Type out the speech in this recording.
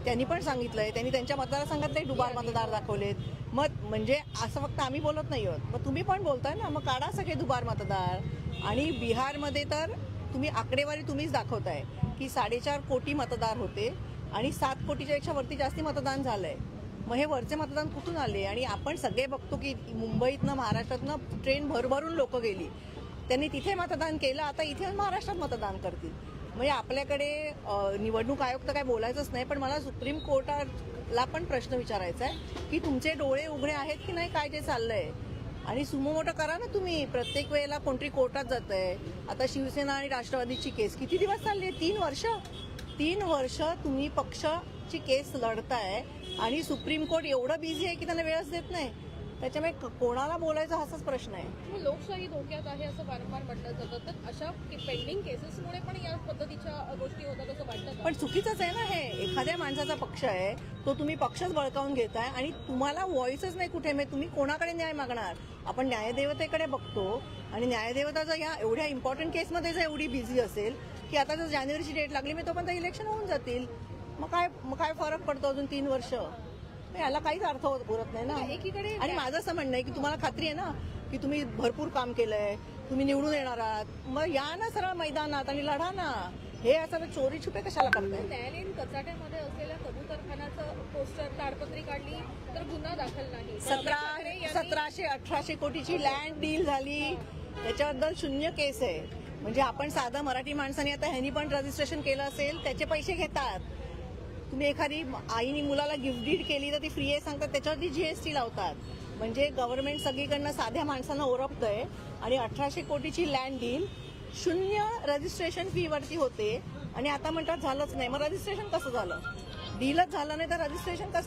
त्यांनी पण सांगितलंय, त्यांनी त्यांच्या मतदारसंघातले दुबार मतदार दाखवलेत. मग म्हणजे असं फक्त आम्ही बोलत नाही आहोत, मग तुम्ही पण बोलताय ना, मग काढा सगळे दुबार मतदार. आणि बिहारमध्ये तर तुम्ही आकडेवारी तुम्हीच दाखवताय की 4.5 कोटी मतदार होते आणि 7 कोटीच्या वरती जास्ती मतदान झालंय. मग हे वरचे मतदान कुठून आले? आणि आपण सगळे बघतो की मुंबईतनं महाराष्ट्रातनं ट्रेन भरभरून लोक गेली, त्यांनी तिथे मतदान केलं, आता इथे महाराष्ट्रात मतदान करतील. म्हणजे आपल्याकडे निवडणूक आयोग तर काय बोलायचंच नाही, पण मला सुप्रीम कोर्टाला पण प्रश्न विचारायचा आहे की तुमचे डोळे उघडे आहेत की नाही काय जे चाललंय. आणि सुमो मोठं करा ना तुम्ही. प्रत्येक वेळेला कोणतरी कोर्टात जात आहे. आता शिवसेना आणि राष्ट्रवादीची केस किती दिवस चालली? 3 वर्ष तुम्ही पक्षाची केस लढताय आणि सुप्रीम कोर्ट एवढं बिझी आहे की त्यांना वेळच देत नाही. त्याच्यामुळे कोणाला बोलायचा हाच प्रश्न आहे. लोकशाही धोक्यात आहे असं वारंवार म्हटलं जातं, तर अशा पेंडिंग केसेसमुळे पण या पद्धतीच्या गोष्टी होतात असं वाटतं. पण चुकीचंच आहे ना हे. एखाद्या माणसाचा पक्ष आहे, तो तुम्ही पक्षच बळकावून घेताय आणि तुम्हाला व्हॉइसच नाही कुठे. मग तुम्ही कोणाकडे न्याय मागणार? आपण न्यायदेवतेकडे बघतो आणि न्यायदेवता जर या एवढ्या इम्पॉर्टंट केसमध्ये जर एवढी बिझी असेल की आता जर जानेवारीची डेट लागली, मी तोपर्यंत इलेक्शन होऊन जातील, मग काय फरक पडतो अजून 3 वर्ष? याला काहीच अर्थ उरत नाही ना एकीकडे. आणि माझं असं म्हणणं आहे की तुम्हाला खात्री आहे ना की तुम्ही भरपूर काम केलंय, तुम्ही निवडून येणार आहात, मग या ना सरळ मैदानात आणि लढा ना. हे असं चोरी छुपे कशाला करताय? न्यायालयीन कचाट्यामध्ये असलेल्या कबूतरखानाचं पोस्टर ताडपत्री काढली तर गुन्हा दाखल नाही. 1700-1800 कोटीची लँड डील झाली, त्याच्याबद्दल 0 केस आहे. म्हणजे आपण साधं मराठी माणसाने आता ह्यांनी पण रजिस्ट्रेशन केलं असेल, त्याचे पैसे घेतात. तुम्ही एखादी आईनी मुलाला गिफ्ट डीड केली तर ती फ्री आहे सांगतात, त्याच्यावरती जीएसटी लावतात. म्हणजे गव्हर्नमेंट सगळीकडनं साध्या माणसांना ओरखतंय. आणि 1800 कोटीची लँड डील 0 रजिस्ट्रेशन फी वरती होते आणि आता म्हणतात झालंच नाही. मग रजिस्ट्रेशन कसं झालं? डीलच झालं नाही तर रजिस्ट्रेशन कसं?